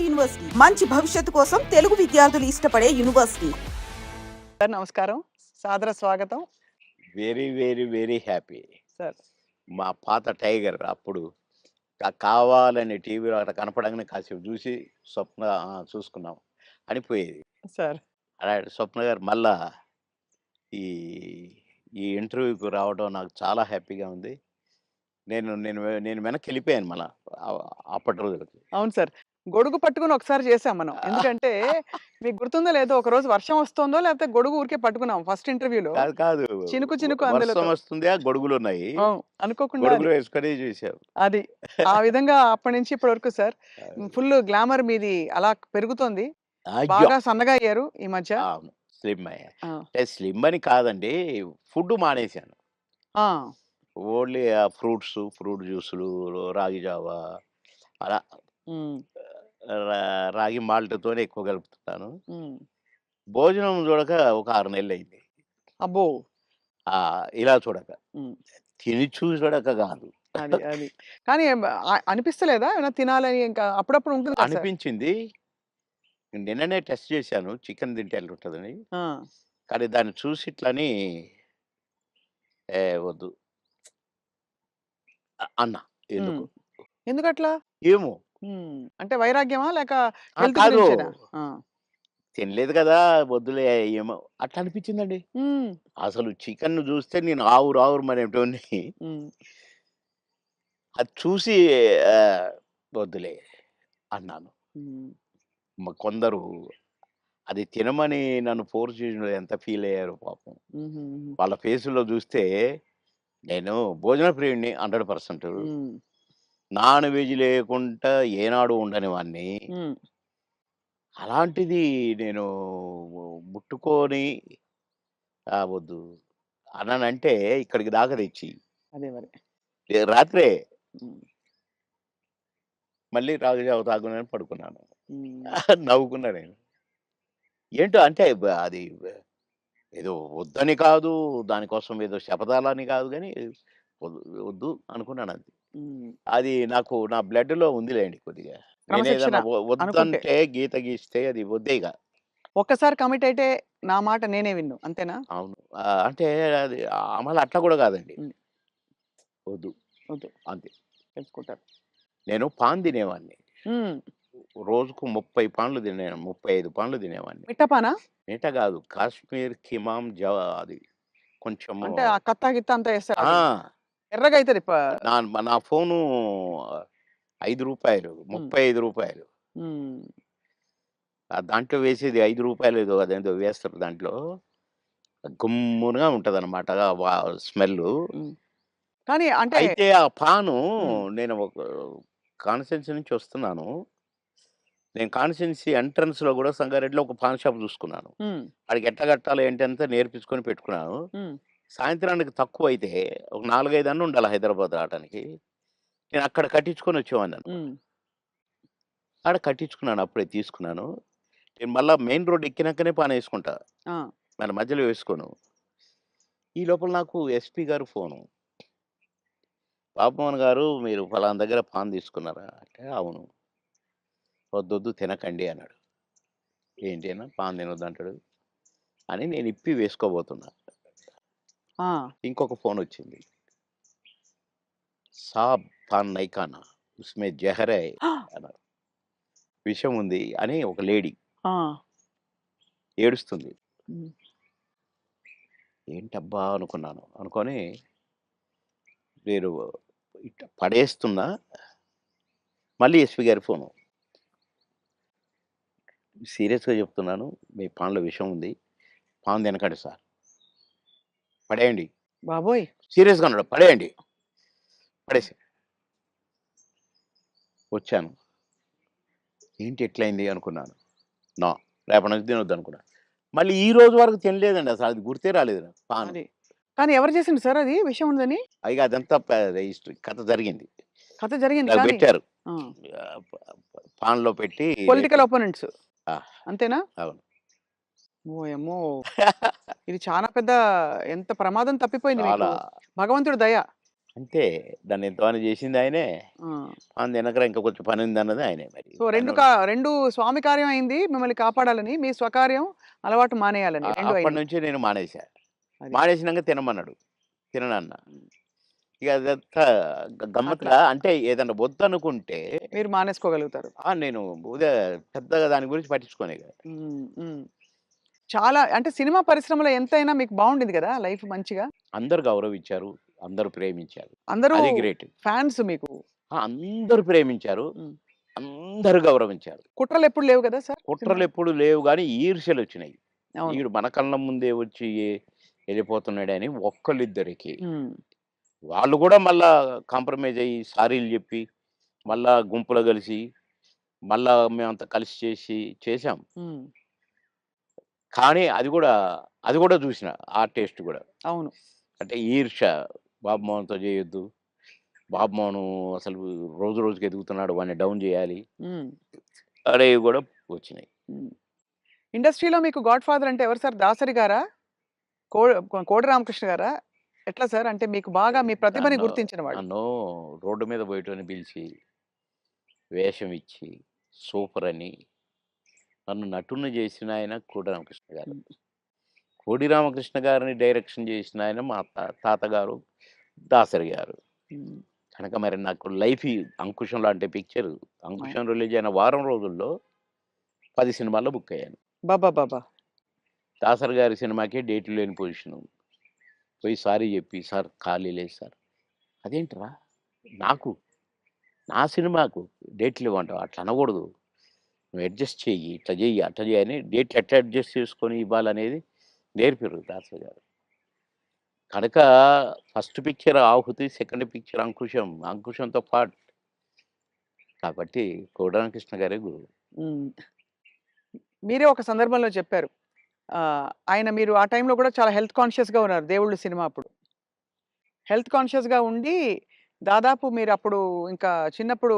University మంచి భవిష్యత్తు కోసం తెలుగు విద్యార్థులు ఇష్టపడే యూనివర్సిటీ. సార్ నమస్కారం, సాదర స్వాగతం. Very very very happy. Sir మా పాత టైగర్ అప్పుడు కావాలని టీవీలో అక్కడ కనపడంగానే కాసేపు చూసి స్వప్న చూసుకున్నాం అనిపోయేది. సార్ అలాంటి స్వప్న గారు మళ్ళా ఈ ఈ ఇంటర్వ్యూకి రావడం నాకు చాలా హ్యాపీగా ఉంది. నేను నేను నేను వెనక్కి వెళ్ళిపోయాను మళ్ళా అప్పటి రోజులకి. అవును సార్, గొడుగు పట్టుకుని ఒకసారి చేసాం మనం. ఎందుకంటే మీకు గుర్తుందో లేదో, ఒక రోజు వర్షం వస్తుందో లేకపోతే గొడుగు ఊరికే పట్టుకున్నాం ఫస్ట్ ఇంటర్వ్యూలో. కాదు కాదు చినుకు చినుకు అందులో వర్షం వస్తుంది, ఆ గొడుగులు ఉన్నాయి, అనుకోకుండా గొడుగులు వేసుకొని చూసావు. అది ఆ విధంగా అప్పటి నుంచి ఇప్పటి వరకు సార్ ఫుల్ గ్లామర్ మీది అలా పెరుగుతోంది. బాగా సన్నగా అయ్యారు ఈ మధ్య. స్లిమ్ అయ్యా. అంటే స్లిమ్ అని కాదండి, ఫుడ్ మానేశాను. ఓన్లీ ఫ్రూట్స్, ఫ్రూట్ జ్యూసులు, రాగి జావా అలా రాగి మాల్ట్‌తోనే ఎక్కువ కలుపుతున్నాను. భోజనం చూడక ఒక 6 నెలలు అయింది. అబ్బో! ఇలా చూడక. తిని చూడక కాదు. అది అది కానీ అనిపిస్తలేదా ఏమైనా తినాలని? ఇంకా అప్పుడప్పుడు ఉంటుంది కదా సార్. అనిపించింది. నిన్ననే టెస్ట్ చేశాను చికెన్ తింటే ఎట్లుంటదని. కానీ దాన్ని చూసి ఇట్లని వద్దు అన్నా. ఎందుకు? ఎందుకట్లా? ఏమో. అంటే వైరాగ్యమా లేక హెల్త్ కాదు. గురించేనా? తినలేదు కదా వద్దులే ఏమో అట్లా అనిపించిందండి. అసలు చికెన్ చూస్తే నేను ఆవురు ఆవురమనేటోన్ని. అది చూసి వద్దులే అన్నాను. కొందరు అది తినమని నన్ను ఫోర్స్ చేసిన ఎంత ఫీల్ అయ్యారు పాపం. వాళ్ళ ఫేసులో చూస్తే నేను భోజన ప్రియుడిని 100%. నాన్ వెజ్ లేకుండా ఏనాడు ఉండని వాడిని. అలాంటిది నేను ముట్టుకొని వద్దు అన్నానంటే ఇక్కడికి దాకా తెచ్చి అదే మరి రాత్రే మళ్ళీ రాగజావ తాగునని పడుకున్నాను. నవ్వుకున్నా నేను. ఏంటో అంటే అది ఏదో వద్దని కాదు, దానికోసం ఏదో శపథాలని కాదు, కానీ వద్దు అనుకున్నాను. అది అది నాకు నా బ్లడ్‌లో ఉందిలేండి కొద్దిగా. నేనేదన్నా వద్దంటే గీత గీస్తే అది వద్దేగా. ఒక్కసారి కమిట్ అయితే నా మాట నేనే విన్ను, అంతేనా? అవును. అంటే అది మళ్ళీ అట్లా కూడా కాదండి. వద్దు వద్దు అంతే. తెలుసుకుంటారు. నేను పాన్ తినేవాడిని. రోజుకు 30 పాన్లు తినేవాడిని, 35 పాన్లు తినేవాడిని. మిట్టపానా? మిఠ కాదు, కాశ్మీర్ కిమాం అది కొంచెం అంటే ఆ కత్తా గిత్తా అంతా వేస్తారు. ఎర్రగా అవుతుంది. నా ఫోను రూ. 5, రూ. 35. దాంట్లో వేసేది రూ. 5 ఏదో అదేదో వేస్తారు దాంట్లో. గుమ్ముగా ఉంటది అనమాట స్మెల్. కానీ అంటే అయితే ఆ పాను నేను ఒక కాన్స్టిట్యున్సీ నుంచి వస్తున్నాను. నేను కాన్స్టిట్యున్సీ ఎంట్రన్స్ లో కూడా సంగారెడ్డిలో ఒక పాన్ షాప్ చూసుకున్నాను. వాడికి ఎట్లా కట్టాలి ఏంటి అంతా నేర్పించుకొని పెట్టుకున్నాను. సాయంత్రానికి తక్కువ అయితే ఒక 4-5 అన్న ఉండాలి హైదరాబాద్ రావడానికి. నేను అక్కడ కట్టించుకొని వచ్చేవాడిని. ఆడ కట్టించుకున్నాను, అప్పుడే తీసుకున్నాను. నేను మళ్ళీ మెయిన్ రోడ్ ఎక్కినాకనే పాన్ వేసుకుంటా, మన మధ్యలో వేసుకోను. ఈ లోపల నాకు ఎస్పీ గారు ఫోను. బాబుమోహన్ గారు మీరు ఫలానా దగ్గర పాన్ తీసుకున్నారా అంటే, అవును. వద్దొద్దు తినకండి అన్నాడు. ఏంటి అన్న పాన్ తినొద్దు అంటాడు అని నేను ఇప్పి వేసుకోబోతున్నా. ఇంకొక ఫోన్ వచ్చింది. సాబ్ పాన్ నైకానా ఉస్మే జహర్ హై అన్నారు. విషయం ఉంది అని ఒక లేడీ ఏడుస్తుంది. ఏంటబ్బా అనుకున్నాను. అనుకొని నేను ఇట్లా పడేస్తున్నా. మళ్ళీ ఎస్పీ గారి ఫోను. సీరియస్గా చెప్తున్నాను, మీ పాన్లో విషయం ఉంది, పాన్ తినకండి సార్, పడేయండి. బాబోయ్! సీరియస్గా అన్నాడు. పడేయండి. పడేసి వచ్చాను. ఏంటి ఎట్లయింది అనుకున్నాను. నా రేపటి నుంచి తినొద్దు అనుకున్నా. మళ్ళీ ఈ రోజు వరకు తినలేదండి. అసలు అది గుర్తే రాలేదు పాన్. కానీ ఎవరు చేసిండు సార్ అది విషయం ఉందని? అయిగా అదంతా కథ జరిగింది. కథ జరిగింది పెట్టారు పాన్ లో పెట్టి. పొలిటికల్ ఒపోనెంట్స్ అంతేనా? అవును. ఓయమ్మో! ఇది చాలా పెద్ద, ఎంత ప్రమాదం తప్పిపోయింది మీకు. భగవంతుడి దయ. అంతే. దాన్ని ఎంతమని చేసింది ఆయనే. ఆ! మన వెనకల ఇంకా కొంచెం పని ఉందన్నది ఆయనే మరి. సో 2 పనోడు 2 స్వామి కార్యం అయింది మిమ్మల్ని కాపాడాలని. మీ స్వకార్యం అలవాటు మానేయాలని 2 అయినాయి. అప్పటినుంచి నేను మానేశా. అది. మానేసినంక తినమన్నాడు. తిననన్నా. హ్మ్. ఇక అదంతా అట్లా గమ్మత్తుగా అంటే ఏదన్నా వద్దనుకుంటే మీరు మానేసుకోగలుగుతారు. నేను పెద్దగా దాని గురించి పట్టించుకోనే కాదు. హ్మ్. హ్మ్. చాలా అంటే సినిమా పరిశ్రమలో ఎంతైనా మీకు బావుండింది గదా! లైఫ్ మంచిగా. అందరూ గౌరవించారు. అందరూ ప్రేమించారు. అందరూ అది గ్రేట్. ఫాన్స్ మీకు. అందరూ ప్రేమించారు. హ్మ్. అందరూ గౌరవించారు. కుట్రలెప్పుడు లేవు గదా సార్ సినిమాలో? కుట్రలెప్పుడు లేవు గానీ ఈర్ష్యలొచ్చినాయి. అవును. ఈడు మన కళ్ళ ముందే వచ్చి ఎళ్ళిపోతున్నాడని ఒక్కళ్ళిద్దరికి. హ్మ్. వాళ్ళు గూడా మళ్ళా కాంప్రమైజ్ అయ్యి సారీలు జెప్పి, మళ్ళా గుంపులో గలిసి, మళ్ళా మేమంతా కలిసి చేశాం. హ్మ్. కానీ అది గూడా జూసిన. ఆ టేస్ట్ గూడా. అవును. అంటే ఈర్ష్య. బాబు మోహన్‌తో జేయొద్దు. బాబు మోహను అసలు రోజు రోజుకి ఎదుగుతున్నాడు. వాడిని డౌన్ జేయాలి. హ్మ్. అనేవి గూడా వచ్చినాయి. హ్మ్. ఇండస్ట్రీలో మీకు గాడ్ ఫాదర్ అంటే ఎవరు సార్? దాసరి గారా? కో కోడి రామకృష్ణ గారా? ఎట్లా సార్? అంటే మీకు బాగా మీ ప్రతిభని నన్ను గుర్తించిన వాళ్ళు. నన్ను రోడ్డు మీద బోయేటోడిని పిలిచి, వేషం ఇచ్చి, సూపరని నన్ను నటుడిని జేసిన ఆయన కోడి రామకృష్ణ గారు. హ్మ్. కోడి రామకృష్ణ గారిని డైరెక్షన్ జేసిన ఆయన మా తాతగారు దాసరి గారు. హ్మ్. కనుక మరి నాకు లైఫ్ ఈ 'అంకుశం' లాంటి పిక్చర్ అవును. 'అంకుశం' రిలీజ్ అయిన వారం రోజుల్లో 10 సినిమాల్లో బుక్ అయ్యాను. అబ్బబ్బబ్బా! దాసరి గారి సినిమాకే డేట్లు లేని పొజిషను. పోయి సారీ జెప్పి, "సార్ ఖాళీ లేదు సార్." "అదేంట్రా? నాకు, నా సినిమాకు డేట్లు ఇవ్వంటావా? అట్లా అనకూడదు. నువ్వు అడ్జస్ట్ చెయ్యి. ఇట్లా జెయ్యి, అట్లా జెయ్యి" అని డేట్లు ఎట్లా అడ్జస్ట్ చేసుకొని ఇవ్వాలనేది నేర్పిర్రు దాసరి గారు. కనుక ఫస్ట్ పిక్చర్ 'ఆహుతి', సెకండ్ పిక్చర్ 'అంకుశం'. 'అంకుశంతో' పాటు కాబట్టి కోడి రామకృష్ణ గారే గురువు. హ్మ్. మీరే ఒక సందర్భంలో చెప్పారు. ఆయన మీరు ఆ టైంలో కూడా చాలా హెల్త్ కాన్షియస్‌గా ఉన్నారు 'దేవుళ్ళు' సినిమా అప్పుడు. హెల్త్ కాన్షియస్‌గా ఉండి దాదాపు మీరప్పుడు ఇంకా చిన్నప్పుడు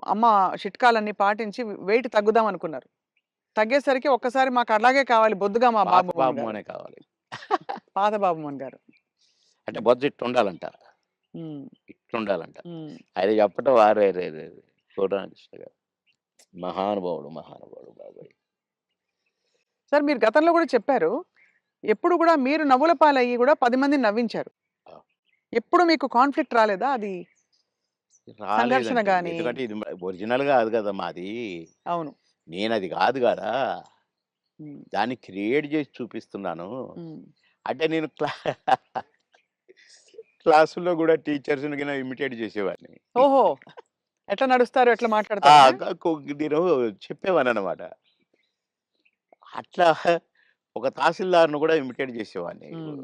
అమ్మ చిట్కాలన్నీ పాటించి వెయిట్ తగ్గుదాం అనుకున్నారు. తగ్గేసరికి ఒక్కసారి మాకు అలాగే కావాలి బొద్దుగా మా పాత బాబు మోహన్ బాబు గారు. మోనే కావాలి. పాత బాబు మోహన్ గారు. అంటే బొజ్జ ఇట్టుండాలంట. హ్మ్. ఇట్లుండాలంట. హ్మ్. ఆయన చెప్పటం అరెరెరెరే! కోడి రామకృష్ణ గారు. మహానుభావుడు, మహానుభావుడు బాబోయ్! సార్ మీరు గతంలో కూడా చెప్పారు. ఎప్పుడు కూడా మీరు నవ్వుల పాలయ్యి కూడా 10 మందిని నవ్వించారు. ఆ! ఎప్పుడు మీకు కాన్‌ఫ్లిక్ట్ రాలేదా? అది సంఘర్షణ రాలేదండి. గాని ఎందుకంటే ఇది ఒరిజినల్ గాదు గదా! మాది. అవును. నేనది గాదు గదా! హ్మ్. దాన్ని క్రియేట్ జేసి చూపిస్తున్నాను. హ్మ్. అంటే నేను క్లాసుల్లో గూడా టీచర్స్‌ని గిన ఇమిటేట్ జేసేవాడిని. ఓహో! ఎట్లా నడుస్తారు? ఎట్లా ఆ! మాట్లాడతారనా? నేను చెప్పేవాడిననమాట. అట్లా ఒక తహసీల్దార్‌ని గూడా ఇమిటేట్ జేసేవాడిని. హ్మ్.